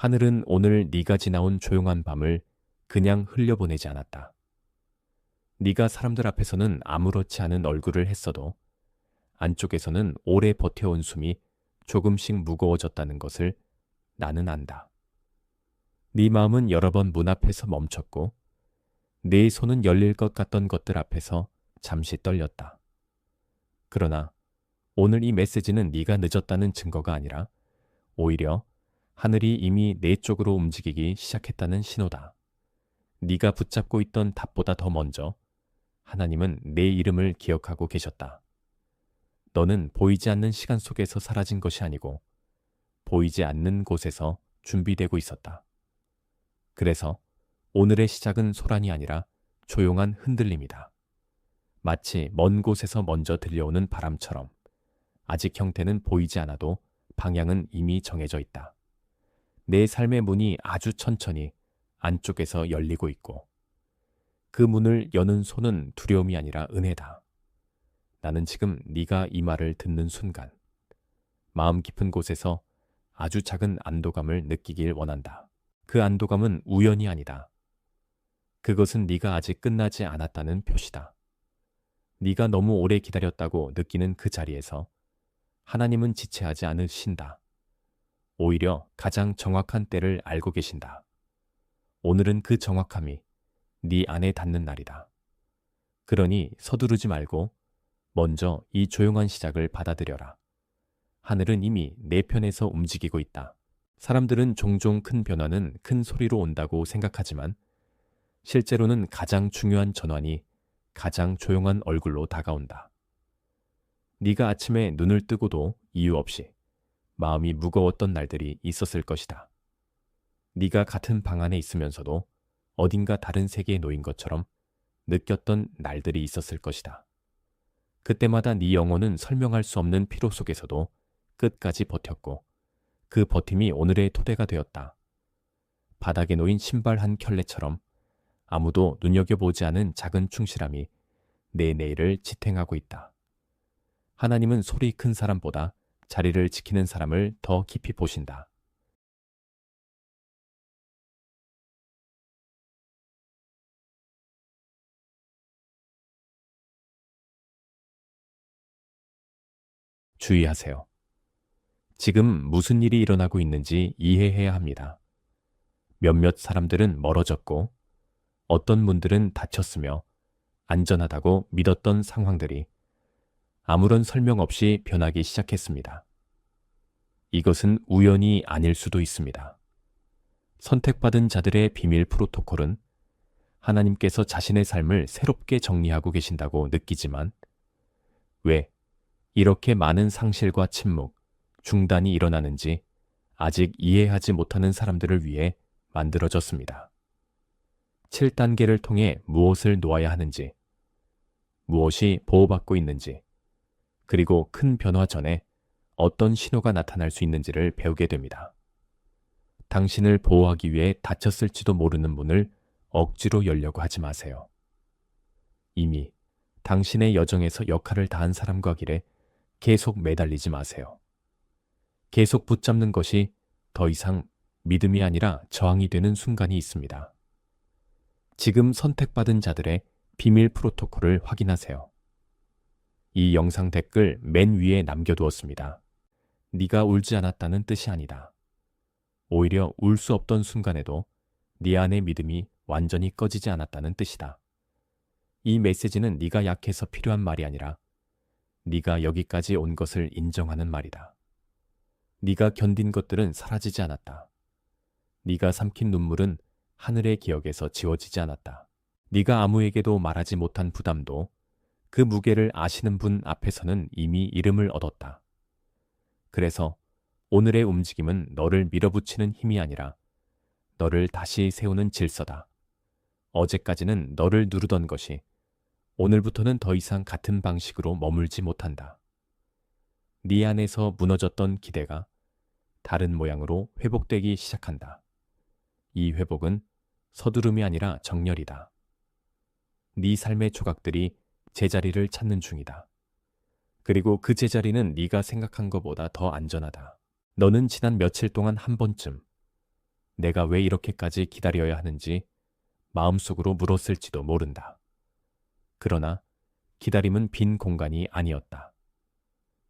하늘은 오늘 네가 지나온 조용한 밤을 그냥 흘려보내지 않았다. 네가 사람들 앞에서는 아무렇지 않은 얼굴을 했어도 안쪽에서는 오래 버텨온 숨이 조금씩 무거워졌다는 것을 나는 안다. 네 마음은 여러 번 문 앞에서 멈췄고 네 손은 열릴 것 같던 것들 앞에서 잠시 떨렸다. 그러나 오늘 이 메시지는 네가 늦었다는 증거가 아니라 오히려 하늘이 이미 내 쪽으로 움직이기 시작했다는 신호다. 네가 붙잡고 있던 답보다 더 먼저 하나님은 내 이름을 기억하고 계셨다. 너는 보이지 않는 시간 속에서 사라진 것이 아니고 보이지 않는 곳에서 준비되고 있었다. 그래서 오늘의 시작은 소란이 아니라 조용한 흔들림이다. 마치 먼 곳에서 먼저 들려오는 바람처럼 아직 형태는 보이지 않아도 방향은 이미 정해져 있다. 내 삶의 문이 아주 천천히 안쪽에서 열리고 있고 그 문을 여는 손은 두려움이 아니라 은혜다. 나는 지금 네가 이 말을 듣는 순간 마음 깊은 곳에서 아주 작은 안도감을 느끼길 원한다. 그 안도감은 우연이 아니다. 그것은 네가 아직 끝나지 않았다는 표시다. 네가 너무 오래 기다렸다고 느끼는 그 자리에서 하나님은 지체하지 않으신다. 오히려 가장 정확한 때를 알고 계신다. 오늘은 그 정확함이 네 안에 닿는 날이다. 그러니 서두르지 말고 먼저 이 조용한 시작을 받아들여라. 하늘은 이미 내 편에서 움직이고 있다. 사람들은 종종 큰 변화는 큰 소리로 온다고 생각하지만 실제로는 가장 중요한 전환이 가장 조용한 얼굴로 다가온다. 네가 아침에 눈을 뜨고도 이유 없이 마음이 무거웠던 날들이 있었을 것이다. 네가 같은 방 안에 있으면서도 어딘가 다른 세계에 놓인 것처럼 느꼈던 날들이 있었을 것이다. 그때마다 네 영혼은 설명할 수 없는 피로 속에서도 끝까지 버텼고 그 버팀이 오늘의 토대가 되었다. 바닥에 놓인 신발 한 켤레처럼 아무도 눈여겨보지 않은 작은 충실함이 내 내일을 지탱하고 있다. 하나님은 소리 큰 사람보다 자리를 지키는 사람을 더 깊이 보신다. 주의하세요. 지금 무슨 일이 일어나고 있는지 이해해야 합니다. 몇몇 사람들은 멀어졌고 어떤 분들은 다쳤으며 안전하다고 믿었던 상황들이 아무런 설명 없이 변하기 시작했습니다. 이것은 우연이 아닐 수도 있습니다. 선택받은 자들의 비밀 프로토콜은 하나님께서 자신의 삶을 새롭게 정리하고 계신다고 느끼지만 왜 이렇게 많은 상실과 침묵, 중단이 일어나는지 아직 이해하지 못하는 사람들을 위해 만들어졌습니다. 7단계를 통해 무엇을 놓아야 하는지, 무엇이 보호받고 있는지, 그리고 큰 변화 전에 어떤 신호가 나타날 수 있는지를 배우게 됩니다. 당신을 보호하기 위해 닫혔을지도 모르는 문을 억지로 열려고 하지 마세요. 이미 당신의 여정에서 역할을 다한 사람과 길에 계속 매달리지 마세요. 계속 붙잡는 것이 더 이상 믿음이 아니라 저항이 되는 순간이 있습니다. 지금 선택받은 자들의 비밀 프로토콜을 확인하세요. 이 영상 댓글 맨 위에 남겨두었습니다. 네가 울지 않았다는 뜻이 아니다. 오히려 울 수 없던 순간에도 네 안의 믿음이 완전히 꺼지지 않았다는 뜻이다. 이 메시지는 네가 약해서 필요한 말이 아니라 네가 여기까지 온 것을 인정하는 말이다. 네가 견딘 것들은 사라지지 않았다. 네가 삼킨 눈물은 하늘의 기억에서 지워지지 않았다. 네가 아무에게도 말하지 못한 부담도 그 무게를 아시는 분 앞에서는 이미 이름을 얻었다. 그래서 오늘의 움직임은 너를 밀어붙이는 힘이 아니라 너를 다시 세우는 질서다. 어제까지는 너를 누르던 것이 오늘부터는 더 이상 같은 방식으로 머물지 못한다. 네 안에서 무너졌던 기대가 다른 모양으로 회복되기 시작한다. 이 회복은 서두름이 아니라 정렬이다. 네 삶의 조각들이 제자리를 찾는 중이다. 그리고 그 제자리는 네가 생각한 것보다 더 안전하다. 너는 지난 며칠 동안 한 번쯤 내가 왜 이렇게까지 기다려야 하는지 마음속으로 물었을지도 모른다. 그러나 기다림은 빈 공간이 아니었다.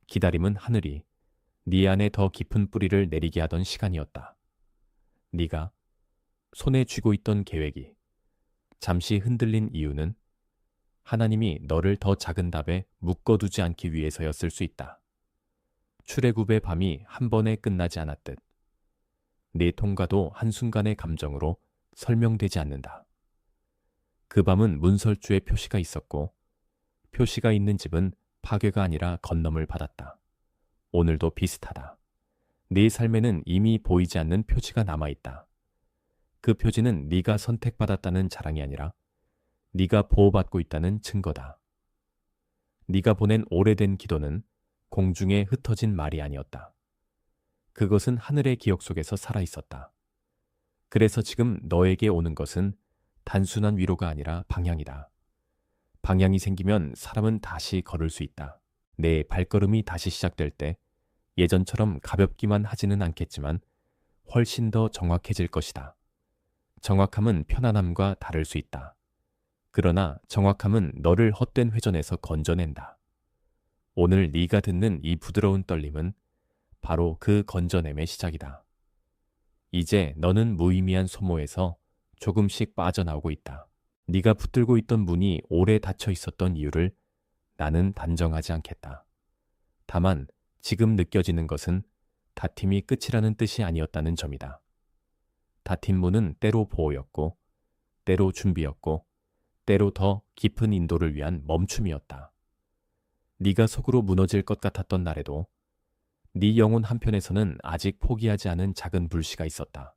기다림은 하늘이 네 안에 더 깊은 뿌리를 내리게 하던 시간이었다. 네가 손에 쥐고 있던 계획이 잠시 흔들린 이유는 하나님이 너를 더 작은 답에 묶어두지 않기 위해서였을 수 있다. 출애굽의 밤이 한 번에 끝나지 않았듯 네 통과도 한순간의 감정으로 설명되지 않는다. 그 밤은 문설주에 표시가 있었고 표시가 있는 집은 파괴가 아니라 건너물 받았다. 오늘도 비슷하다. 네 삶에는 이미 보이지 않는 표지가 남아있다. 그 표지는 네가 선택받았다는 자랑이 아니라 네가 보호받고 있다는 증거다. 네가 보낸 오래된 기도는 공중에 흩어진 말이 아니었다. 그것은 하늘의 기억 속에서 살아있었다. 그래서 지금 너에게 오는 것은 단순한 위로가 아니라 방향이다. 방향이 생기면 사람은 다시 걸을 수 있다. 내 발걸음이 다시 시작될 때 예전처럼 가볍기만 하지는 않겠지만 훨씬 더 정확해질 것이다. 정확함은 편안함과 다를 수 있다. 그러나 정확함은 너를 헛된 회전에서 건져낸다. 오늘 네가 듣는 이 부드러운 떨림은 바로 그 건져냄의 시작이다. 이제 너는 무의미한 소모에서 조금씩 빠져나오고 있다. 네가 붙들고 있던 문이 오래 닫혀 있었던 이유를 나는 단정하지 않겠다. 다만 지금 느껴지는 것은 다툼이 끝이라는 뜻이 아니었다는 점이다. 닫힌 문은 때로 보호였고, 때로 준비였고, 때로 더 깊은 인도를 위한 멈춤이었다. 네가 속으로 무너질 것 같았던 날에도 네 영혼 한편에서는 아직 포기하지 않은 작은 불씨가 있었다.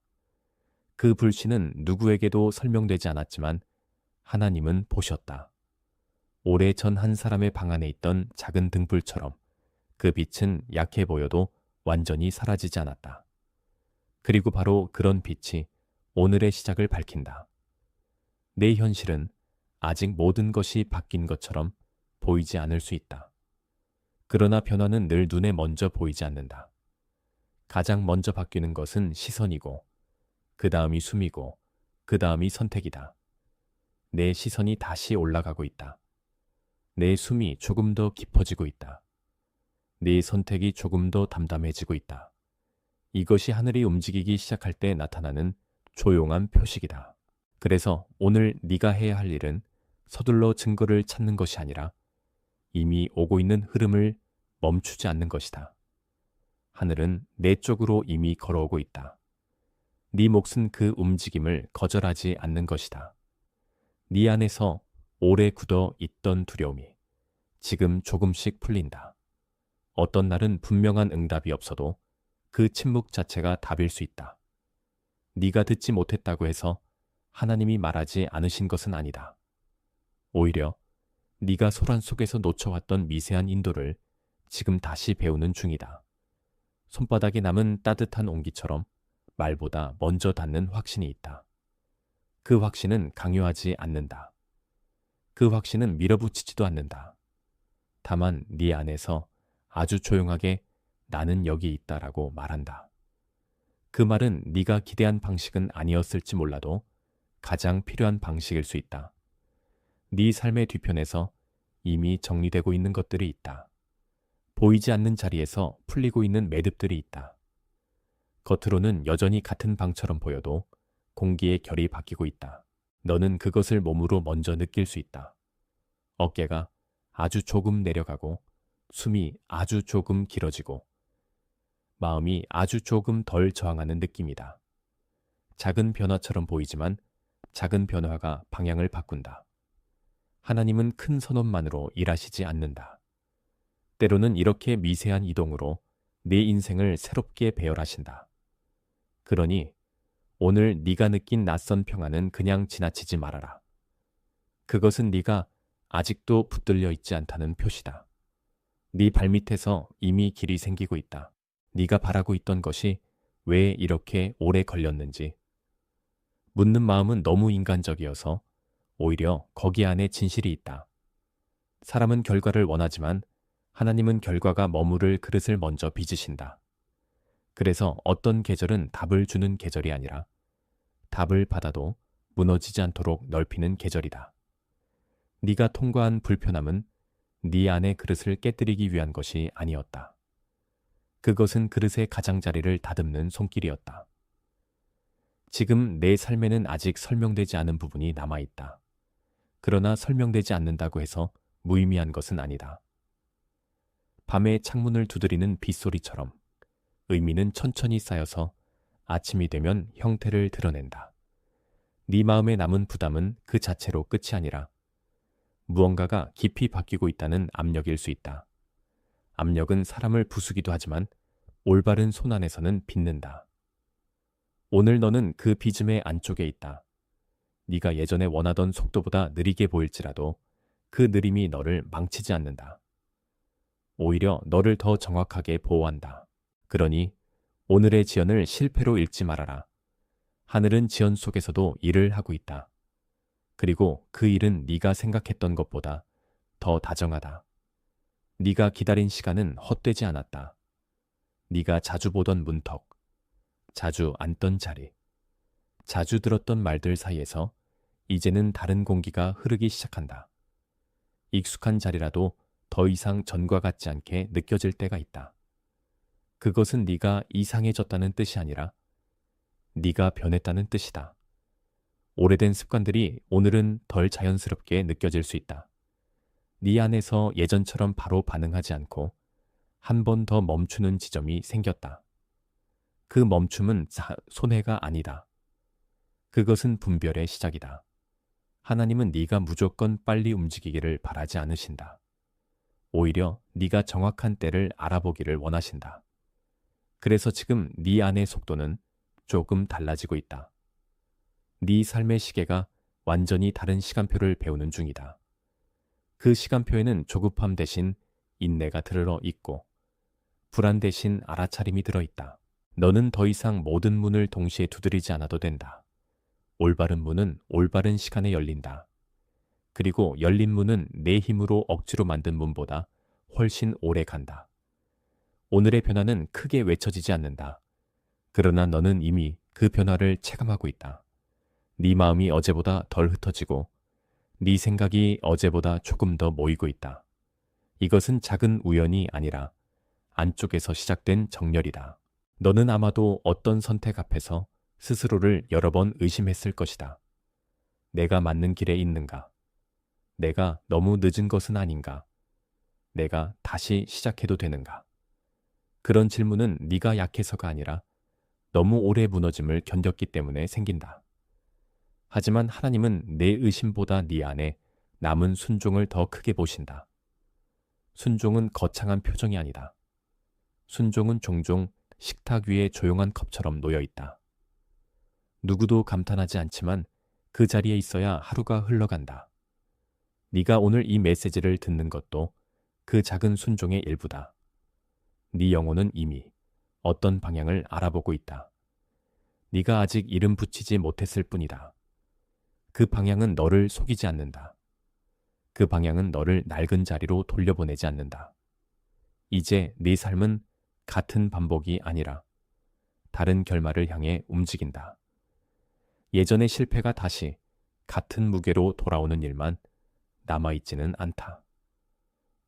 그 불씨는 누구에게도 설명되지 않았지만 하나님은 보셨다. 오래전 한 사람의 방 안에 있던 작은 등불처럼 그 빛은 약해 보여도 완전히 사라지지 않았다. 그리고 바로 그런 빛이 오늘의 시작을 밝힌다. 내 현실은 아직 모든 것이 바뀐 것처럼 보이지 않을 수 있다. 그러나 변화는 늘 눈에 먼저 보이지 않는다. 가장 먼저 바뀌는 것은 시선이고, 그 다음이 숨이고, 그 다음이 선택이다. 내 시선이 다시 올라가고 있다. 내 숨이 조금 더 깊어지고 있다. 네 선택이 조금 더 담담해지고 있다. 이것이 하늘이 움직이기 시작할 때 나타나는 조용한 표식이다. 그래서 오늘 네가 해야 할 일은 서둘러 증거를 찾는 것이 아니라 이미 오고 있는 흐름을 멈추지 않는 것이다. 하늘은 내 쪽으로 이미 걸어오고 있다. 네 몫은 그 움직임을 거절하지 않는 것이다. 네 안에서 오래 굳어 있던 두려움이 지금 조금씩 풀린다. 어떤 날은 분명한 응답이 없어도 그 침묵 자체가 답일 수 있다. 네가 듣지 못했다고 해서 하나님이 말하지 않으신 것은 아니다. 오히려 네가 소란 속에서 놓쳐왔던 미세한 인도를 지금 다시 배우는 중이다. 손바닥에 남은 따뜻한 온기처럼 말보다 먼저 닿는 확신이 있다. 그 확신은 강요하지 않는다. 그 확신은 밀어붙이지도 않는다. 다만 네 안에서 아주 조용하게 나는 여기 있다라고 말한다. 그 말은 네가 기대한 방식은 아니었을지 몰라도 가장 필요한 방식일 수 있다. 네 삶의 뒤편에서 이미 정리되고 있는 것들이 있다. 보이지 않는 자리에서 풀리고 있는 매듭들이 있다. 겉으로는 여전히 같은 방처럼 보여도 공기의 결이 바뀌고 있다. 너는 그것을 몸으로 먼저 느낄 수 있다. 어깨가 아주 조금 내려가고 숨이 아주 조금 길어지고 마음이 아주 조금 덜 저항하는 느낌이다. 작은 변화처럼 보이지만 작은 변화가 방향을 바꾼다. 하나님은 큰 선언만으로 일하시지 않는다. 때로는 이렇게 미세한 이동으로 내 인생을 새롭게 배열하신다. 그러니 오늘 네가 느낀 낯선 평안은 그냥 지나치지 말아라. 그것은 네가 아직도 붙들려 있지 않다는 표시다. 네 발밑에서 이미 길이 생기고 있다. 네가 바라고 있던 것이 왜 이렇게 오래 걸렸는지. 묻는 마음은 너무 인간적이어서 오히려 거기 안에 진실이 있다. 사람은 결과를 원하지만 하나님은 결과가 머무를 그릇을 먼저 빚으신다. 그래서 어떤 계절은 답을 주는 계절이 아니라 답을 받아도 무너지지 않도록 넓히는 계절이다. 네가 통과한 불편함은 네 안의 그릇을 깨뜨리기 위한 것이 아니었다. 그것은 그릇의 가장자리를 다듬는 손길이었다. 지금 내 삶에는 아직 설명되지 않은 부분이 남아있다. 그러나 설명되지 않는다고 해서 무의미한 것은 아니다. 밤에 창문을 두드리는 빗소리처럼 의미는 천천히 쌓여서 아침이 되면 형태를 드러낸다. 네 마음에 남은 부담은 그 자체로 끝이 아니라 무언가가 깊이 바뀌고 있다는 압력일 수 있다. 압력은 사람을 부수기도 하지만 올바른 손 안에서는 빚는다. 오늘 너는 그 빚음의 안쪽에 있다. 네가 예전에 원하던 속도보다 느리게 보일지라도 그 느림이 너를 망치지 않는다. 오히려 너를 더 정확하게 보호한다. 그러니 오늘의 지연을 실패로 읽지 말아라. 하늘은 지연 속에서도 일을 하고 있다. 그리고 그 일은 네가 생각했던 것보다 더 다정하다. 네가 기다린 시간은 헛되지 않았다. 네가 자주 보던 문턱, 자주 앉던 자리, 자주 들었던 말들 사이에서 이제는 다른 공기가 흐르기 시작한다. 익숙한 자리라도 더 이상 전과 같지 않게 느껴질 때가 있다. 그것은 네가 이상해졌다는 뜻이 아니라 네가 변했다는 뜻이다. 오래된 습관들이 오늘은 덜 자연스럽게 느껴질 수 있다. 네 안에서 예전처럼 바로 반응하지 않고 한 번 더 멈추는 지점이 생겼다. 그 멈춤은 손해가 아니다. 그것은 분별의 시작이다. 하나님은 네가 무조건 빨리 움직이기를 바라지 않으신다. 오히려 네가 정확한 때를 알아보기를 원하신다. 그래서 지금 네 안의 속도는 조금 달라지고 있다. 네 삶의 시계가 완전히 다른 시간표를 배우는 중이다. 그 시간표에는 조급함 대신 인내가 들어 있고 불안 대신 알아차림이 들어있다. 너는 더 이상 모든 문을 동시에 두드리지 않아도 된다. 올바른 문은 올바른 시간에 열린다. 그리고 열린 문은 내 힘으로 억지로 만든 문보다 훨씬 오래 간다. 오늘의 변화는 크게 외쳐지지 않는다. 그러나 너는 이미 그 변화를 체감하고 있다. 네 마음이 어제보다 덜 흩어지고 네 생각이 어제보다 조금 더 모이고 있다. 이것은 작은 우연이 아니라 안쪽에서 시작된 정렬이다. 너는 아마도 어떤 선택 앞에서 스스로를 여러 번 의심했을 것이다. 내가 맞는 길에 있는가? 내가 너무 늦은 것은 아닌가? 내가 다시 시작해도 되는가? 그런 질문은 네가 약해서가 아니라 너무 오래 무너짐을 견뎠기 때문에 생긴다. 하지만 하나님은 내 의심보다 네 안에 남은 순종을 더 크게 보신다. 순종은 거창한 표정이 아니다. 순종은 종종 식탁 위에 조용한 컵처럼 놓여 있다. 누구도 감탄하지 않지만 그 자리에 있어야 하루가 흘러간다. 네가 오늘 이 메시지를 듣는 것도 그 작은 순종의 일부다. 네 영혼은 이미 어떤 방향을 알아보고 있다. 네가 아직 이름 붙이지 못했을 뿐이다. 그 방향은 너를 속이지 않는다. 그 방향은 너를 낡은 자리로 돌려보내지 않는다. 이제 네 삶은 같은 반복이 아니라 다른 결말을 향해 움직인다. 예전의 실패가 다시 같은 무게로 돌아오는 일만 남아있지는 않다.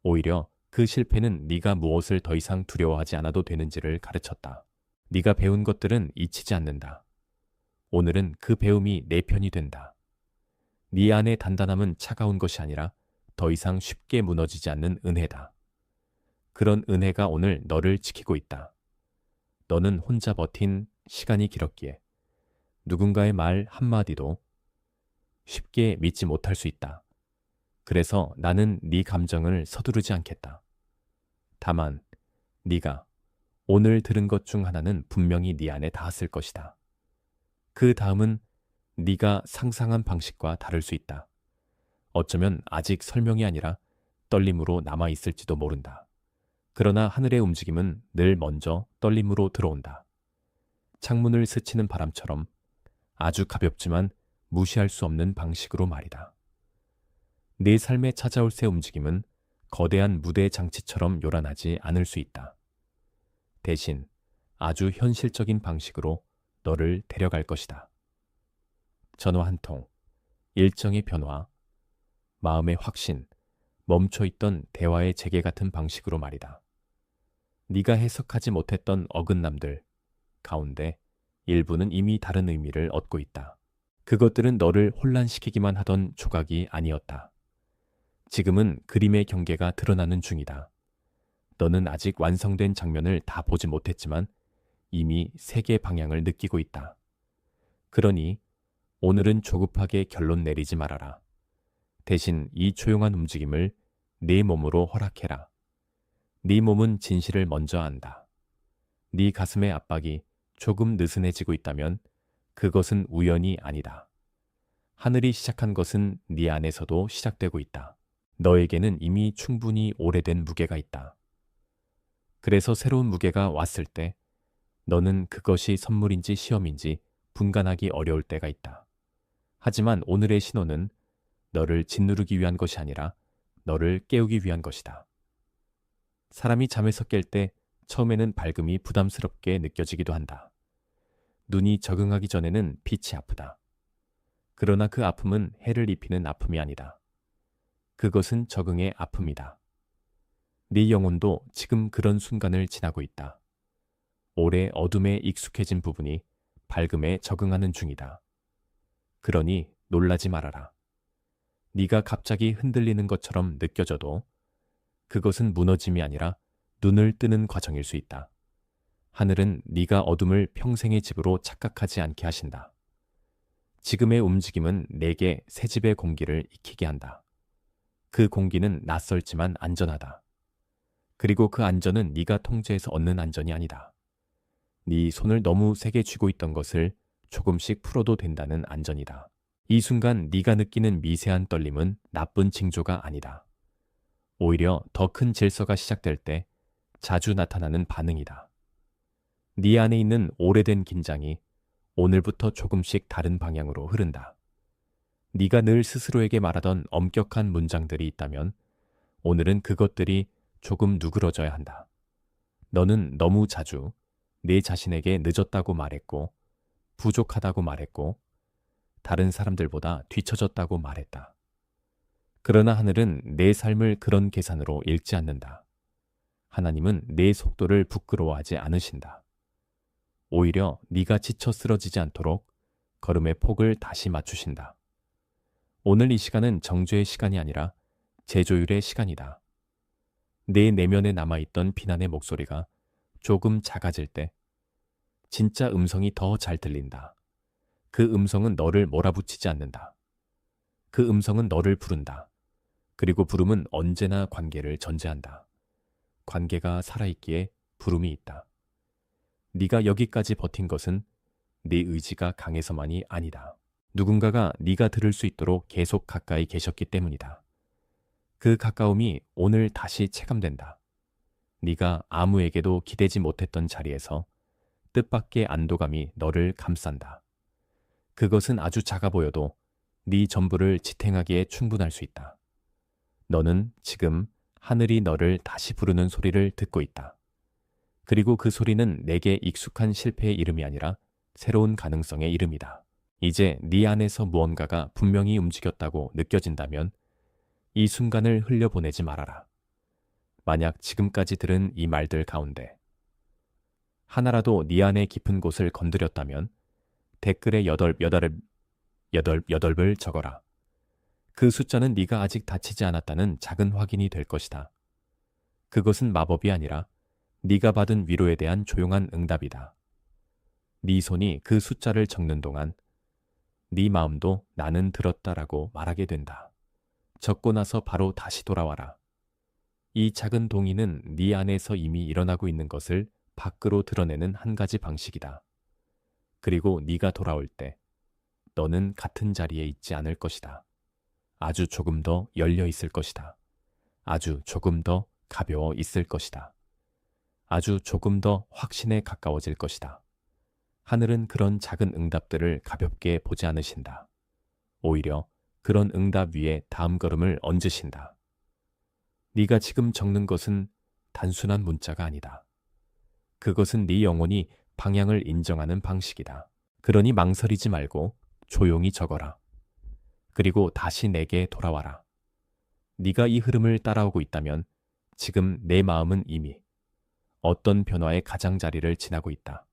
오히려 그 실패는 네가 무엇을 더 이상 두려워하지 않아도 되는지를 가르쳤다. 네가 배운 것들은 잊히지 않는다. 오늘은 그 배움이 내 편이 된다. 네 안의 단단함은 차가운 것이 아니라 더 이상 쉽게 무너지지 않는 은혜다. 그런 은혜가 오늘 너를 지키고 있다. 너는 혼자 버틴 시간이 길었기에 누군가의 말 한마디도 쉽게 믿지 못할 수 있다. 그래서 나는 네 감정을 서두르지 않겠다. 다만 네가 오늘 들은 것 중 하나는 분명히 네 안에 닿았을 것이다. 그 다음은 네가 상상한 방식과 다를 수 있다. 어쩌면 아직 설명이 아니라 떨림으로 남아있을지도 모른다. 그러나 하늘의 움직임은 늘 먼저 떨림으로 들어온다. 창문을 스치는 바람처럼 아주 가볍지만 무시할 수 없는 방식으로 말이다. 내 삶에 찾아올 새 움직임은 거대한 무대 장치처럼 요란하지 않을 수 있다. 대신 아주 현실적인 방식으로 너를 데려갈 것이다. 전화 한 통, 일정의 변화, 마음의 확신, 멈춰있던 대화의 재개 같은 방식으로 말이다. 네가 해석하지 못했던 어긋남들 가운데 일부는 이미 다른 의미를 얻고 있다. 그것들은 너를 혼란시키기만 하던 조각이 아니었다. 지금은 그림의 경계가 드러나는 중이다. 너는 아직 완성된 장면을 다 보지 못했지만 이미 세계 방향을 느끼고 있다. 그러니 오늘은 조급하게 결론 내리지 말아라. 대신 이 조용한 움직임을 네 몸으로 허락해라. 네 몸은 진실을 먼저 안다. 네 가슴의 압박이 조금 느슨해지고 있다면 그것은 우연이 아니다. 하늘이 시작한 것은 네 안에서도 시작되고 있다. 너에게는 이미 충분히 오래된 무게가 있다. 그래서 새로운 무게가 왔을 때 너는 그것이 선물인지 시험인지 분간하기 어려울 때가 있다. 하지만 오늘의 신호는 너를 짓누르기 위한 것이 아니라 너를 깨우기 위한 것이다. 사람이 잠에서 깰 때 처음에는 밝음이 부담스럽게 느껴지기도 한다. 눈이 적응하기 전에는 빛이 아프다. 그러나 그 아픔은 해를 입히는 아픔이 아니다. 그것은 적응의 아픔이다. 네 영혼도 지금 그런 순간을 지나고 있다. 오래 어둠에 익숙해진 부분이 밝음에 적응하는 중이다. 그러니 놀라지 말아라. 네가 갑자기 흔들리는 것처럼 느껴져도 그것은 무너짐이 아니라 눈을 뜨는 과정일 수 있다. 하늘은 네가 어둠을 평생의 집으로 착각하지 않게 하신다. 지금의 움직임은 내게 새 집의 공기를 익히게 한다. 그 공기는 낯설지만 안전하다. 그리고 그 안전은 네가 통제해서 얻는 안전이 아니다. 네 손을 너무 세게 쥐고 있던 것을 조금씩 풀어도 된다는 안전이다. 이 순간 네가 느끼는 미세한 떨림은 나쁜 징조가 아니다. 오히려 더 큰 질서가 시작될 때 자주 나타나는 반응이다. 네 안에 있는 오래된 긴장이 오늘부터 조금씩 다른 방향으로 흐른다. 네가 늘 스스로에게 말하던 엄격한 문장들이 있다면 오늘은 그것들이 조금 누그러져야 한다. 너는 너무 자주 내 자신에게 늦었다고 말했고, 부족하다고 말했고, 다른 사람들보다 뒤처졌다고 말했다. 그러나 하늘은 내 삶을 그런 계산으로 읽지 않는다. 하나님은 내 속도를 부끄러워하지 않으신다. 오히려 네가 지쳐 쓰러지지 않도록 걸음의 폭을 다시 맞추신다. 오늘 이 시간은 정죄의 시간이 아니라 재조율의 시간이다. 내 내면에 남아있던 비난의 목소리가 조금 작아질 때 진짜 음성이 더 잘 들린다. 그 음성은 너를 몰아붙이지 않는다. 그 음성은 너를 부른다. 그리고 부름은 언제나 관계를 전제한다. 관계가 살아있기에 부름이 있다. 네가 여기까지 버틴 것은 네 의지가 강해서만이 아니다. 누군가가 네가 들을 수 있도록 계속 가까이 계셨기 때문이다. 그 가까움이 오늘 다시 체감된다. 네가 아무에게도 기대지 못했던 자리에서 뜻밖의 안도감이 너를 감싼다. 그것은 아주 작아 보여도 네 전부를 지탱하기에 충분할 수 있다. 너는 지금 하늘이 너를 다시 부르는 소리를 듣고 있다. 그리고 그 소리는 내게 익숙한 실패의 이름이 아니라 새로운 가능성의 이름이다. 이제 네 안에서 무언가가 분명히 움직였다고 느껴진다면 이 순간을 흘려보내지 말아라. 만약 지금까지 들은 이 말들 가운데 하나라도 네 안의 깊은 곳을 건드렸다면 댓글에 여덟을 적어라. 그 숫자는 네가 아직 다치지 않았다는 작은 확인이 될 것이다. 그것은 마법이 아니라 네가 받은 위로에 대한 조용한 응답이다. 네 손이 그 숫자를 적는 동안 네 마음도 나는 들었다라고 말하게 된다. 적고 나서 바로 다시 돌아와라. 이 작은 동의는 네 안에서 이미 일어나고 있는 것을 밖으로 드러내는 한 가지 방식이다. 그리고 네가 돌아올 때 너는 같은 자리에 있지 않을 것이다. 아주 조금 더 열려 있을 것이다. 아주 조금 더 가벼워 있을 것이다. 아주 조금 더 확신에 가까워질 것이다. 하늘은 그런 작은 응답들을 가볍게 보지 않으신다. 오히려 그런 응답 위에 다음 걸음을 얹으신다. 네가 지금 적는 것은 단순한 문자가 아니다. 그것은 네 영혼이 방향을 인정하는 방식이다. 그러니 망설이지 말고 조용히 적어라. 그리고 다시 내게 돌아와라. 네가 이 흐름을 따라오고 있다면 지금 내 마음은 이미 어떤 변화의 가장자리를 지나고 있다.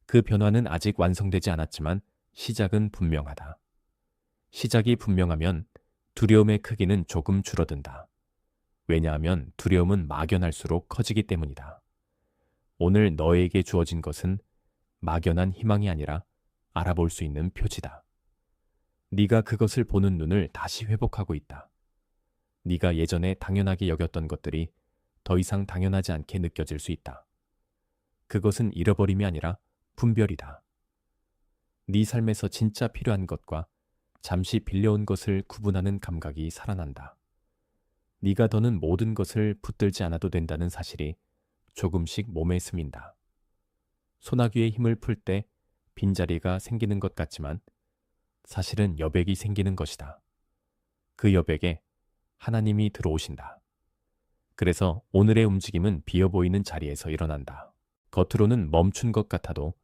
그 변화는 아직 완성되지 않았지만 시작은 분명하다. 시작이 분명하면 두려움의 크기는 조금 줄어든다. 왜냐하면 두려움은 막연할수록 커지기 때문이다. 오늘 너에게 주어진 것은 막연한 희망이 아니라 알아볼 수 있는 표지다. 네가 그것을 보는 눈을 다시 회복하고 있다. 네가 예전에 당연하게 여겼던 것들이 더 이상 당연하지 않게 느껴질 수 있다. 그것은 잃어버림이 아니라 분별이다. 네 삶에서 진짜 필요한 것과 잠시 빌려온 것을 구분하는 감각이 살아난다. 네가 더는 모든 것을 붙들지 않아도 된다는 사실이 조금씩 몸에 스민다. 소나귀의 힘을 풀 때 빈자리가 생기는 것 같지만 사실은 여백이 생기는 것이다. 그 여백에 하나님이 들어오신다. 그래서 오늘의 움직임은 비어 보이는 자리에서 일어난다. 겉으로는 멈춘 것 같아도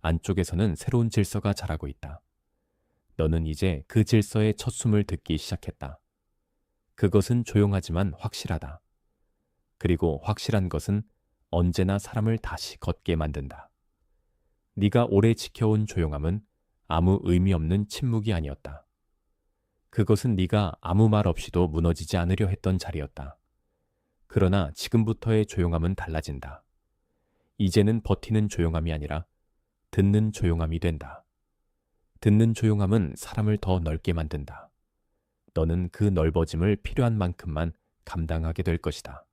안쪽에서는 새로운 질서가 자라고 있다. 너는 이제 그 질서의 첫 숨을 듣기 시작했다. 그것은 조용하지만 확실하다. 그리고 확실한 것은 언제나 사람을 다시 걷게 만든다. 네가 오래 지켜온 조용함은 아무 의미 없는 침묵이 아니었다. 그것은 네가 아무 말 없이도 무너지지 않으려 했던 자리였다. 그러나 지금부터의 조용함은 달라진다. 이제는 버티는 조용함이 아니라 듣는 조용함이 된다. 듣는 조용함은 사람을 더 넓게 만든다. 너는 그 넓어짐을 필요한 만큼만 감당하게 될 것이다.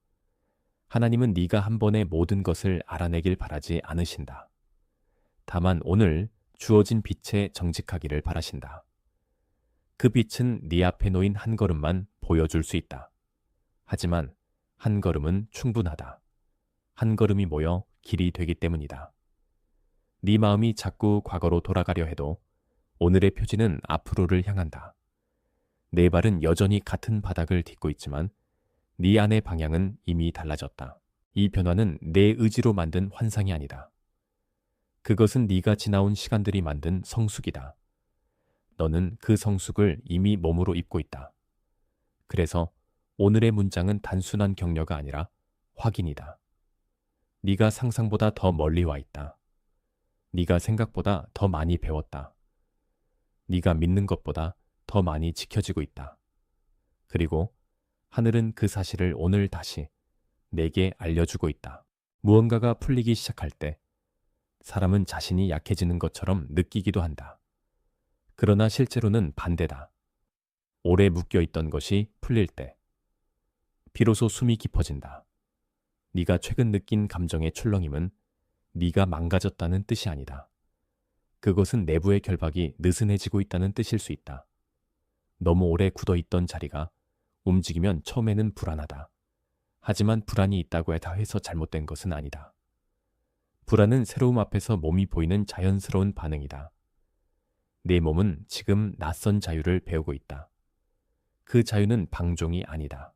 하나님은 네가 한 번에 모든 것을 알아내길 바라지 않으신다. 다만 오늘 주어진 빛에 정직하기를 바라신다. 그 빛은 네 앞에 놓인 한 걸음만 보여줄 수 있다. 하지만 한 걸음은 충분하다. 한 걸음이 모여 길이 되기 때문이다. 네 마음이 자꾸 과거로 돌아가려 해도 오늘의 표지는 앞으로를 향한다. 내 발은 여전히 같은 바닥을 딛고 있지만 네 안의 방향은 이미 달라졌다. 이 변화는 내 의지로 만든 환상이 아니다. 그것은 네가 지나온 시간들이 만든 성숙이다. 너는 그 성숙을 이미 몸으로 입고 있다. 그래서 오늘의 문장은 단순한 격려가 아니라 확인이다. 네가 상상보다 더 멀리 와 있다. 네가 생각보다 더 많이 배웠다. 네가 믿는 것보다 더 많이 지켜지고 있다. 그리고 하늘은 그 사실을 오늘 다시 내게 알려주고 있다. 무언가가 풀리기 시작할 때 사람은 자신이 약해지는 것처럼 느끼기도 한다. 그러나 실제로는 반대다. 오래 묶여있던 것이 풀릴 때 비로소 숨이 깊어진다. 네가 최근 느낀 감정의 출렁임은 네가 망가졌다는 뜻이 아니다. 그것은 내부의 결박이 느슨해지고 있다는 뜻일 수 있다. 너무 오래 굳어있던 자리가 움직이면 처음에는 불안하다. 하지만 불안이 있다고 해서 잘못된 것은 아니다. 불안은 새로움 앞에서 몸이 보이는 자연스러운 반응이다. 내 몸은 지금 낯선 자유를 배우고 있다. 그 자유는 방종이 아니다.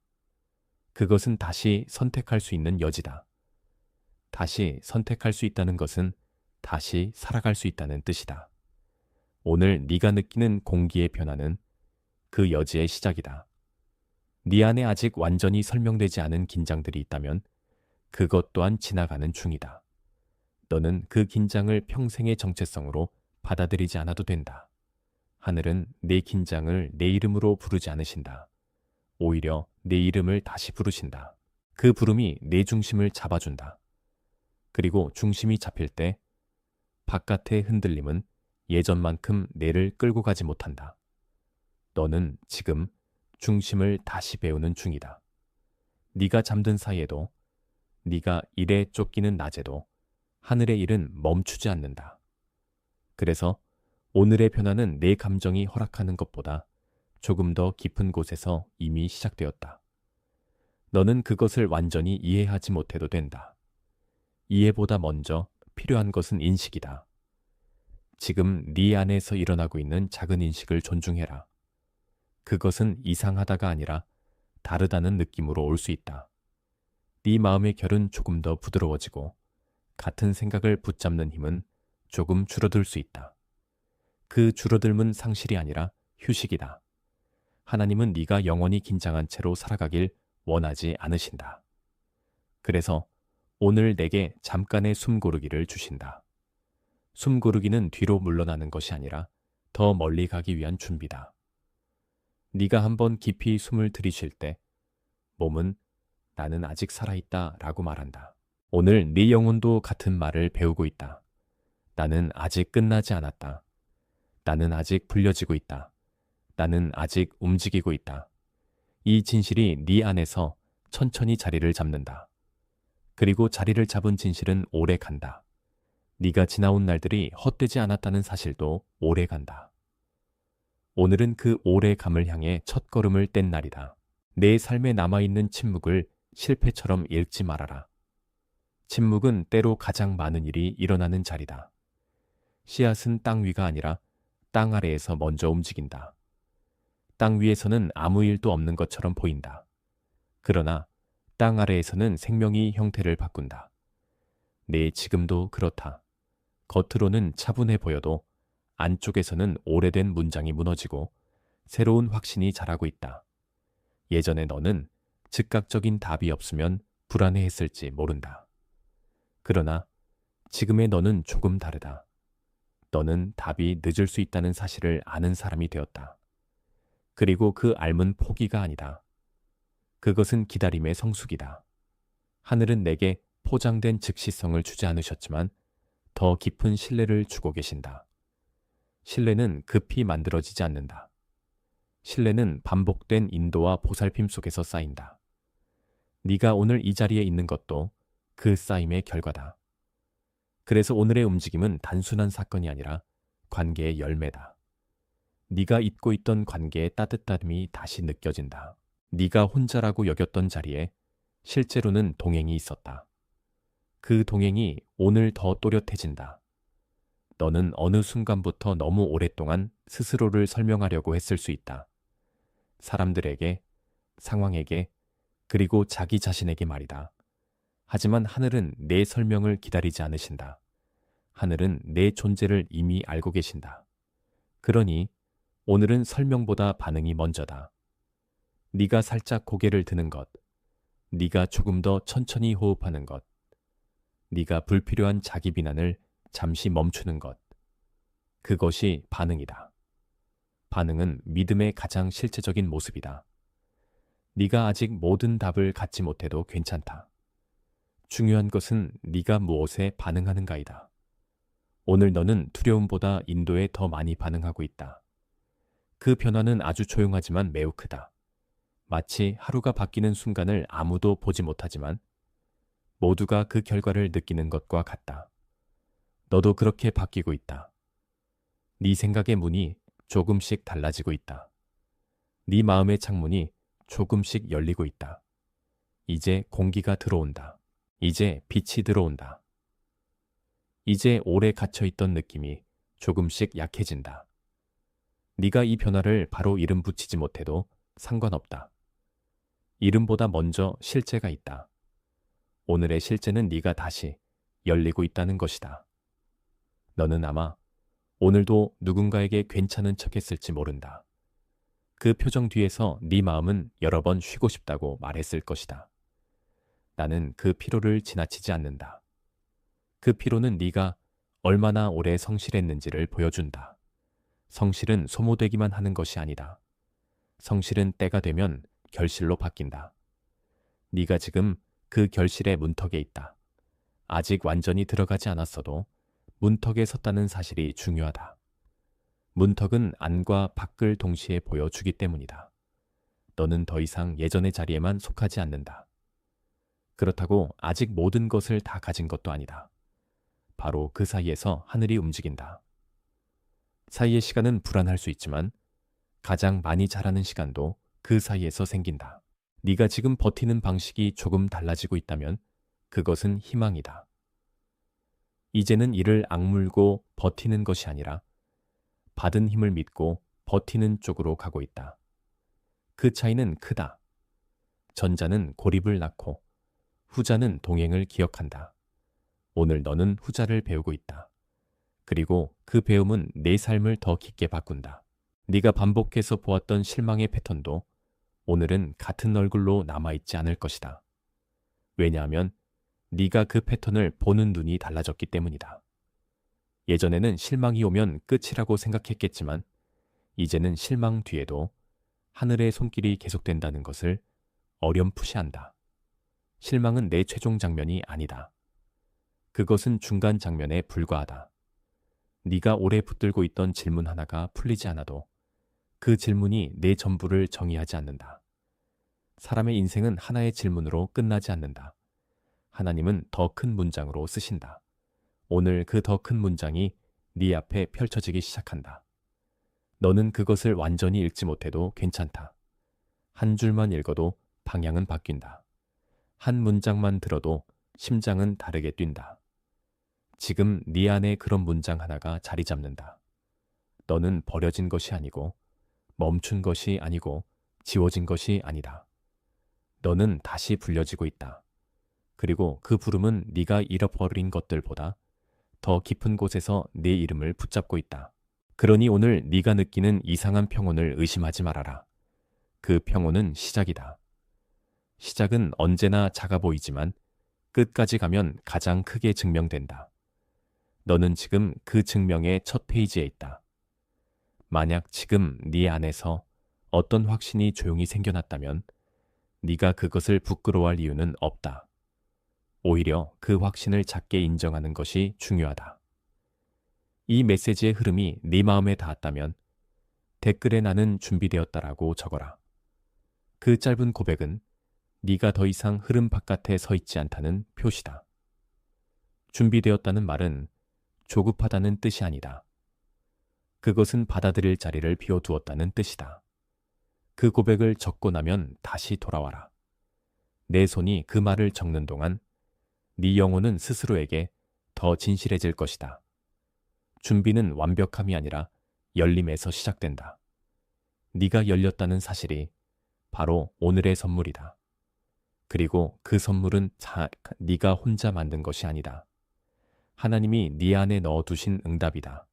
그것은 다시 선택할 수 있는 여지다. 다시 선택할 수 있다는 것은 다시 살아갈 수 있다는 뜻이다. 오늘 네가 느끼는 공기의 변화는 그 여지의 시작이다. 네 안에 아직 완전히 설명되지 않은 긴장들이 있다면 그것 또한 지나가는 중이다. 너는 그 긴장을 평생의 정체성으로 받아들이지 않아도 된다. 하늘은 내 긴장을 내 이름으로 부르지 않으신다. 오히려 내 이름을 다시 부르신다. 그 부름이 내 중심을 잡아준다. 그리고 중심이 잡힐 때 바깥의 흔들림은 예전만큼 내를 끌고 가지 못한다. 너는 지금 중심을 다시 배우는 중이다. 네가 잠든 사이에도, 네가 일에 쫓기는 낮에도 하늘의 일은 멈추지 않는다. 그래서 오늘의 변화는 내 감정이 허락하는 것보다 조금 더 깊은 곳에서 이미 시작되었다. 너는 그것을 완전히 이해하지 못해도 된다. 이해보다 먼저 필요한 것은 인식이다. 지금 네 안에서 일어나고 있는 작은 인식을 존중해라. 그것은 이상하다가 아니라 다르다는 느낌으로 올 수 있다. 네 마음의 결은 조금 더 부드러워지고 같은 생각을 붙잡는 힘은 조금 줄어들 수 있다. 그 줄어들면 상실이 아니라 휴식이다. 하나님은 네가 영원히 긴장한 채로 살아가길 원하지 않으신다. 그래서 오늘 내게 잠깐의 숨고르기를 주신다. 숨고르기는 뒤로 물러나는 것이 아니라 더 멀리 가기 위한 준비다. 네가 한번 깊이 숨을 들이쉴 때 몸은 나는 아직 살아있다 라고 말한다. 오늘 네 영혼도 같은 말을 배우고 있다. 나는 아직 끝나지 않았다. 나는 아직 불려지고 있다. 나는 아직 움직이고 있다. 이 진실이 네 안에서 천천히 자리를 잡는다. 그리고 자리를 잡은 진실은 오래 간다. 네가 지나온 날들이 헛되지 않았다는 사실도 오래 간다. 오늘은 그 오래 감을 향해 첫걸음을 뗀 날이다. 내 삶에 남아있는 침묵을 실패처럼 읽지 말아라. 침묵은 때로 가장 많은 일이 일어나는 자리다. 씨앗은 땅 위가 아니라 땅 아래에서 먼저 움직인다. 땅 위에서는 아무 일도 없는 것처럼 보인다. 그러나 땅 아래에서는 생명이 형태를 바꾼다. 네, 지금도 그렇다. 겉으로는 차분해 보여도 안쪽에서는 오래된 문장이 무너지고 새로운 확신이 자라고 있다. 예전에 너는 즉각적인 답이 없으면 불안해했을지 모른다. 그러나 지금의 너는 조금 다르다. 너는 답이 늦을 수 있다는 사실을 아는 사람이 되었다. 그리고 그 알문 포기가 아니다. 그것은 기다림의 성숙이다. 하늘은 내게 포장된 즉시성을 주지 않으셨지만 더 깊은 신뢰를 주고 계신다. 신뢰는 급히 만들어지지 않는다. 신뢰는 반복된 인도와 보살핌 속에서 쌓인다. 네가 오늘 이 자리에 있는 것도 그 쌓임의 결과다. 그래서 오늘의 움직임은 단순한 사건이 아니라 관계의 열매다. 네가 잊고 있던 관계의 따뜻함이 다시 느껴진다. 네가 혼자라고 여겼던 자리에 실제로는 동행이 있었다. 그 동행이 오늘 더 또렷해진다. 너는 어느 순간부터 너무 오랫동안 스스로를 설명하려고 했을 수 있다. 사람들에게, 상황에게, 그리고 자기 자신에게 말이다. 하지만 하늘은 내 설명을 기다리지 않으신다. 하늘은 내 존재를 이미 알고 계신다. 그러니 오늘은 설명보다 반응이 먼저다. 네가 살짝 고개를 드는 것, 네가 조금 더 천천히 호흡하는 것, 네가 불필요한 자기 비난을 잠시 멈추는 것, 그것이 반응이다. 반응은 믿음의 가장 실제적인 모습이다. 네가 아직 모든 답을 갖지 못해도 괜찮다. 중요한 것은 네가 무엇에 반응하는가이다. 오늘 너는 두려움보다 인도에 더 많이 반응하고 있다. 그 변화는 아주 조용하지만 매우 크다. 마치 하루가 바뀌는 순간을 아무도 보지 못하지만 모두가 그 결과를 느끼는 것과 같다. 너도 그렇게 바뀌고 있다. 네 생각의 문이 조금씩 달라지고 있다. 네 마음의 창문이 조금씩 열리고 있다. 이제 공기가 들어온다. 이제 빛이 들어온다. 이제 오래 갇혀있던 느낌이 조금씩 약해진다. 네가 이 변화를 바로 이름 붙이지 못해도 상관없다. 이름보다 먼저 실제가 있다. 오늘의 실제는 네가 다시 열리고 있다는 것이다. 너는 아마 오늘도 누군가에게 괜찮은 척했을지 모른다. 그 표정 뒤에서 네 마음은 여러 번 쉬고 싶다고 말했을 것이다. 나는 그 피로를 지나치지 않는다. 그 피로는 네가 얼마나 오래 성실했는지를 보여준다. 성실은 소모되기만 하는 것이 아니다. 성실은 때가 되면 결실로 바뀐다. 네가 지금 그 결실의 문턱에 있다. 아직 완전히 들어가지 않았어도 문턱에 섰다는 사실이 중요하다. 문턱은 안과 밖을 동시에 보여주기 때문이다. 너는 더 이상 예전의 자리에만 속하지 않는다. 그렇다고 아직 모든 것을 다 가진 것도 아니다. 바로 그 사이에서 하늘이 움직인다. 사이의 시간은 불안할 수 있지만 가장 많이 자라는 시간도 그 사이에서 생긴다. 네가 지금 버티는 방식이 조금 달라지고 있다면 그것은 희망이다. 이제는 이를 악물고 버티는 것이 아니라 받은 힘을 믿고 버티는 쪽으로 가고 있다. 그 차이는 크다. 전자는 고립을 낳고 후자는 동행을 기억한다. 오늘 너는 후자를 배우고 있다. 그리고 그 배움은 내 삶을 더 깊게 바꾼다. 네가 반복해서 보았던 실망의 패턴도 오늘은 같은 얼굴로 남아있지 않을 것이다. 왜냐하면 네가 그 패턴을 보는 눈이 달라졌기 때문이다. 예전에는 실망이 오면 끝이라고 생각했겠지만 이제는 실망 뒤에도 하늘의 손길이 계속된다는 것을 어렴풋이한다. 실망은 내 최종 장면이 아니다. 그것은 중간 장면에 불과하다. 네가 오래 붙들고 있던 질문 하나가 풀리지 않아도 그 질문이 내 전부를 정의하지 않는다. 사람의 인생은 하나의 질문으로 끝나지 않는다. 하나님은 더 큰 문장으로 쓰신다. 오늘 그 더 큰 문장이 네 앞에 펼쳐지기 시작한다. 너는 그것을 완전히 읽지 못해도 괜찮다. 한 줄만 읽어도 방향은 바뀐다. 한 문장만 들어도 심장은 다르게 뛴다. 지금 네 안에 그런 문장 하나가 자리 잡는다. 너는 버려진 것이 아니고 멈춘 것이 아니고 지워진 것이 아니다. 너는 다시 불려지고 있다. 그리고 그 부름은 네가 잃어버린 것들보다 더 깊은 곳에서 네 이름을 붙잡고 있다. 그러니 오늘 네가 느끼는 이상한 평온을 의심하지 말아라. 그 평온은 시작이다. 시작은 언제나 작아 보이지만 끝까지 가면 가장 크게 증명된다. 너는 지금 그 증명의 첫 페이지에 있다. 만약 지금 네 안에서 어떤 확신이 조용히 생겨났다면 네가 그것을 부끄러워할 이유는 없다. 오히려 그 확신을 작게 인정하는 것이 중요하다. 이 메시지의 흐름이 네 마음에 닿았다면 댓글에 나는 준비되었다라고 적어라. 그 짧은 고백은 네가 더 이상 흐름 바깥에 서 있지 않다는 표시다. 준비되었다는 말은 조급하다는 뜻이 아니다. 그것은 받아들일 자리를 비워두었다는 뜻이다. 그 고백을 적고 나면 다시 돌아와라. 내 손이 그 말을 적는 동안 네 영혼은 스스로에게 더 진실해질 것이다. 준비는 완벽함이 아니라 열림에서 시작된다. 네가 열렸다는 사실이 바로 오늘의 선물이다. 그리고 그 선물은 네가 혼자 만든 것이 아니다. 하나님이 네 안에 넣어두신 응답이다.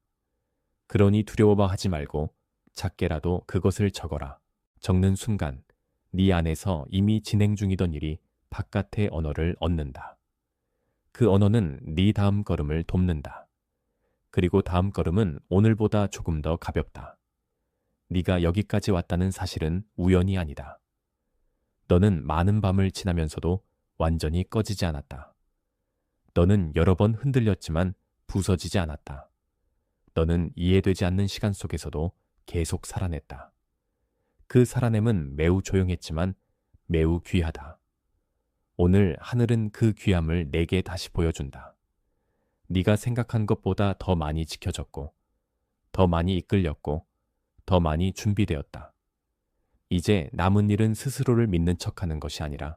그러니 두려워하지 말고 작게라도 그것을 적어라. 적는 순간 네 안에서 이미 진행 중이던 일이 바깥의 언어를 얻는다. 그 언어는 네 다음 걸음을 돕는다. 그리고 다음 걸음은 오늘보다 조금 더 가볍다. 네가 여기까지 왔다는 사실은 우연이 아니다. 너는 많은 밤을 지나면서도 완전히 꺼지지 않았다. 너는 여러 번 흔들렸지만 부서지지 않았다. 너는 이해되지 않는 시간 속에서도 계속 살아냈다. 그 살아냄은 매우 조용했지만 매우 귀하다. 오늘 하늘은 그 귀함을 내게 다시 보여준다. 네가 생각한 것보다 더 많이 지켜졌고, 더 많이 이끌렸고, 더 많이 준비되었다. 이제 남은 일은 스스로를 믿는 척하는 것이 아니라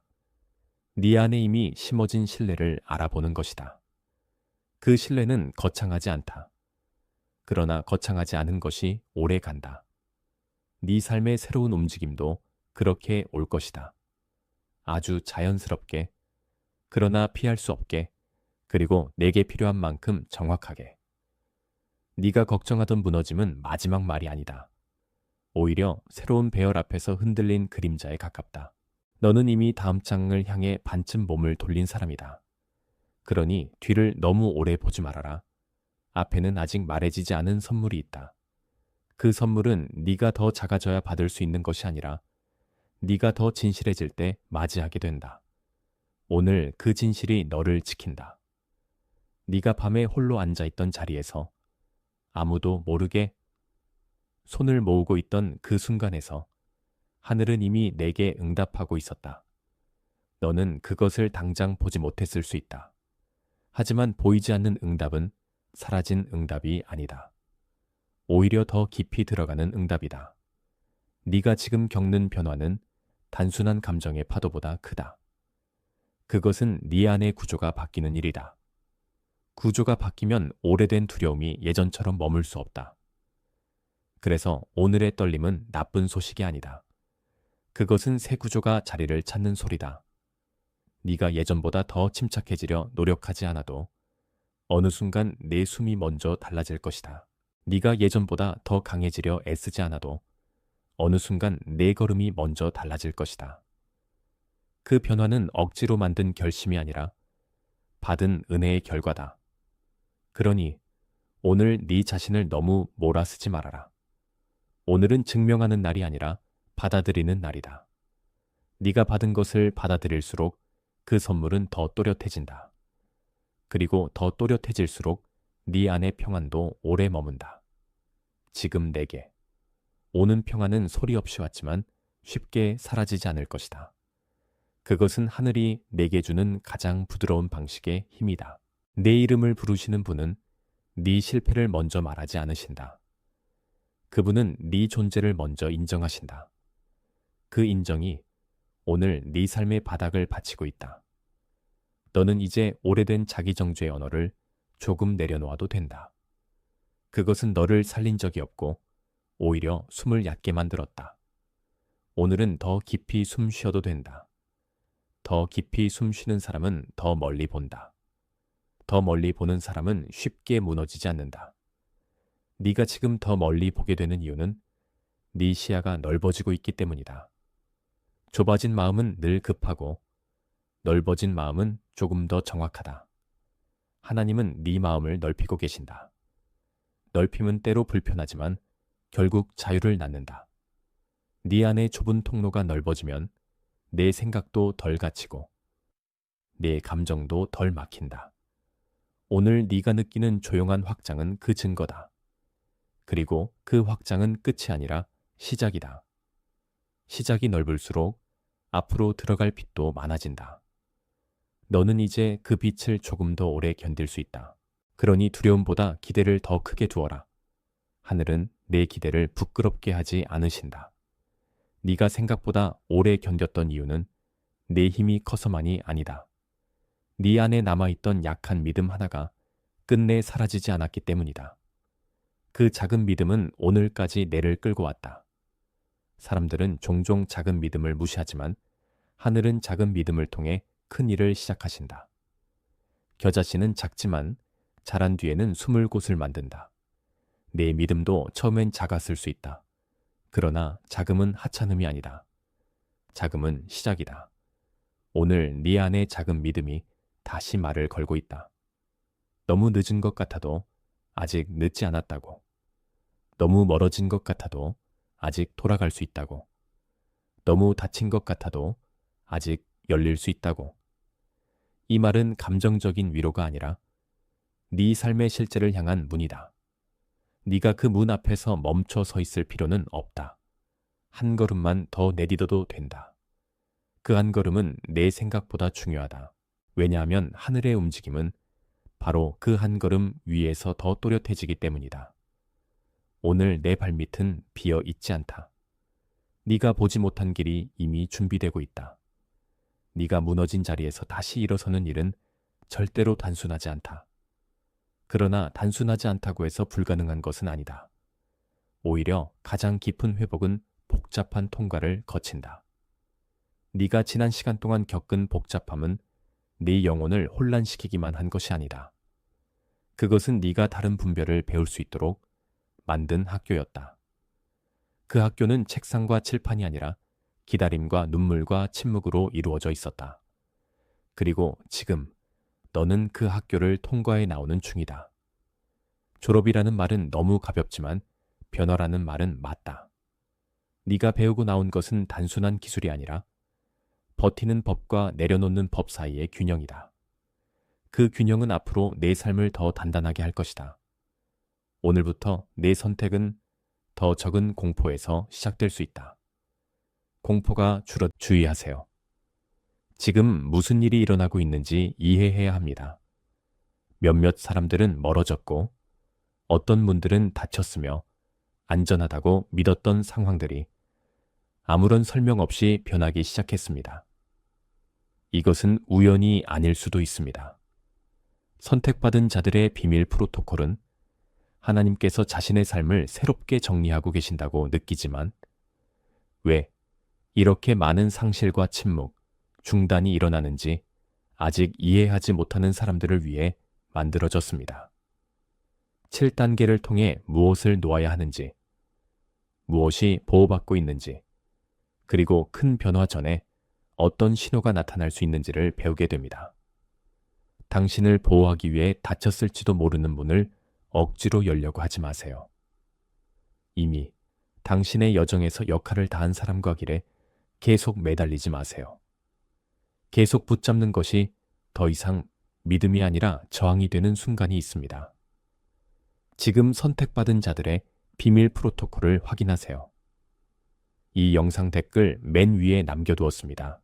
네 안에 이미 심어진 신뢰를 알아보는 것이다. 그 신뢰는 거창하지 않다. 그러나 거창하지 않은 것이 오래 간다. 네 삶의 새로운 움직임도 그렇게 올 것이다. 아주 자연스럽게, 그러나 피할 수 없게, 그리고 내게 필요한 만큼 정확하게. 네가 걱정하던 무너짐은 마지막 말이 아니다. 오히려 새로운 배열 앞에서 흔들린 그림자에 가깝다. 너는 이미 다음 장을 향해 반쯤 몸을 돌린 사람이다. 그러니 뒤를 너무 오래 보지 말아라. 앞에는 아직 말해지지 않은 선물이 있다. 그 선물은 네가 더 작아져야 받을 수 있는 것이 아니라 네가 더 진실해질 때 맞이하게 된다. 오늘 그 진실이 너를 지킨다. 네가 밤에 홀로 앉아있던 자리에서 아무도 모르게 손을 모으고 있던 그 순간에서 하늘은 이미 내게 응답하고 있었다. 너는 그것을 당장 보지 못했을 수 있다. 하지만 보이지 않는 응답은 사라진 응답이 아니다. 오히려 더 깊이 들어가는 응답이다. 네가 지금 겪는 변화는 단순한 감정의 파도보다 크다. 그것은 네 안의 구조가 바뀌는 일이다. 구조가 바뀌면 오래된 두려움이 예전처럼 머물 수 없다. 그래서 오늘의 떨림은 나쁜 소식이 아니다. 그것은 새 구조가 자리를 찾는 소리다. 네가 예전보다 더 침착해지려 노력하지 않아도 어느 순간 내 숨이 먼저 달라질 것이다. 네가 예전보다 더 강해지려 애쓰지 않아도 어느 순간 내 걸음이 먼저 달라질 것이다. 그 변화는 억지로 만든 결심이 아니라 받은 은혜의 결과다. 그러니 오늘 네 자신을 너무 몰아쓰지 말아라. 오늘은 증명하는 날이 아니라 받아들이는 날이다. 네가 받은 것을 받아들일수록 그 선물은 더 또렷해진다. 그리고 더 또렷해질수록 네 안의 평안도 오래 머문다. 지금 내게 오는 평안은 소리 없이 왔지만 쉽게 사라지지 않을 것이다. 그것은 하늘이 내게 주는 가장 부드러운 방식의 힘이다. 내 이름을 부르시는 분은 네 실패를 먼저 말하지 않으신다. 그분은 네 존재를 먼저 인정하신다. 그 인정이 오늘 네 삶의 바닥을 받치고 있다. 너는 이제 오래된 자기정죄의 언어를 조금 내려놓아도 된다. 그것은 너를 살린 적이 없고 오히려 숨을 얕게 만들었다. 오늘은 더 깊이 숨 쉬어도 된다. 더 깊이 숨 쉬는 사람은 더 멀리 본다. 더 멀리 보는 사람은 쉽게 무너지지 않는다. 네가 지금 더 멀리 보게 되는 이유는 네 시야가 넓어지고 있기 때문이다. 좁아진 마음은 늘 급하고 넓어진 마음은 조금 더 정확하다. 하나님은 네 마음을 넓히고 계신다. 넓힘은 때로 불편하지만 결국 자유를 낳는다. 네 안의 좁은 통로가 넓어지면 내 생각도 덜 갇히고 내 감정도 덜 막힌다. 오늘 네가 느끼는 조용한 확장은 그 증거다. 그리고 그 확장은 끝이 아니라 시작이다. 시작이 넓을수록 앞으로 들어갈 빛도 많아진다. 너는 이제 그 빛을 조금 더 오래 견딜 수 있다. 그러니 두려움보다 기대를 더 크게 두어라. 하늘은 내 기대를 부끄럽게 하지 않으신다. 네가 생각보다 오래 견뎠던 이유는 내 힘이 커서만이 아니다. 네 안에 남아있던 약한 믿음 하나가 끝내 사라지지 않았기 때문이다. 그 작은 믿음은 오늘까지 내를 끌고 왔다. 사람들은 종종 작은 믿음을 무시하지만 하늘은 작은 믿음을 통해 큰 일을 시작하신다. 겨자씨는 작지만 자란 뒤에는 숨을 곳을 만든다. 내 믿음도 처음엔 작았을 수 있다. 그러나 작음은 하찮음이 아니다. 작음은 시작이다. 오늘 네 안의 작은 믿음이 다시 말을 걸고 있다. 너무 늦은 것 같아도 아직 늦지 않았다고. 너무 멀어진 것 같아도 아직 돌아갈 수 있다고. 너무 다친 것 같아도 아직 열릴 수 있다고. 이 말은 감정적인 위로가 아니라 네 삶의 실제를 향한 문이다. 네가 그 문 앞에서 멈춰 서 있을 필요는 없다. 한 걸음만 더 내딛어도 된다. 그 한 걸음은 내 생각보다 중요하다. 왜냐하면 하늘의 움직임은 바로 그 한 걸음 위에서 더 또렷해지기 때문이다. 오늘 내 발밑은 비어 있지 않다. 네가 보지 못한 길이 이미 준비되고 있다. 네가 무너진 자리에서 다시 일어서는 일은 절대로 단순하지 않다. 그러나 단순하지 않다고 해서 불가능한 것은 아니다. 오히려 가장 깊은 회복은 복잡한 통과를 거친다. 네가 지난 시간 동안 겪은 복잡함은 네 영혼을 혼란시키기만 한 것이 아니다. 그것은 네가 다른 분별을 배울 수 있도록 만든 학교였다. 그 학교는 책상과 칠판이 아니라 기다림과 눈물과 침묵으로 이루어져 있었다. 그리고 지금 너는 그 학교를 통과해 나오는 중이다. 졸업이라는 말은 너무 가볍지만 변화라는 말은 맞다. 네가 배우고 나온 것은 단순한 기술이 아니라 버티는 법과 내려놓는 법 사이의 균형이다. 그 균형은 앞으로 내 삶을 더 단단하게 할 것이다. 오늘부터 내 선택은 더 적은 공포에서 시작될 수 있다. 공포가 줄어 주의하세요. 지금 무슨 일이 일어나고 있는지 이해해야 합니다. 몇몇 사람들은 멀어졌고 어떤 분들은 다쳤으며 안전하다고 믿었던 상황들이 아무런 설명 없이 변하기 시작했습니다. 이것은 우연이 아닐 수도 있습니다. 선택받은 자들의 비밀 프로토콜은 하나님께서 자신의 삶을 새롭게 정리하고 계신다고 느끼지만 왜 이렇게 많은 상실과 침묵, 중단이 일어나는지 아직 이해하지 못하는 사람들을 위해 만들어졌습니다. 7단계를 통해 무엇을 놓아야 하는지, 무엇이 보호받고 있는지, 그리고 큰 변화 전에 어떤 신호가 나타날 수 있는지를 배우게 됩니다. 당신을 보호하기 위해 닫혔을지도 모르는 문을 억지로 열려고 하지 마세요. 이미 당신의 여정에서 역할을 다한 사람과 길에 계속 매달리지 마세요. 계속 붙잡는 것이 더 이상 믿음이 아니라 저항이 되는 순간이 있습니다. 지금 선택받은 자들의 비밀 프로토콜을 확인하세요. 이 영상 댓글 맨 위에 남겨두었습니다.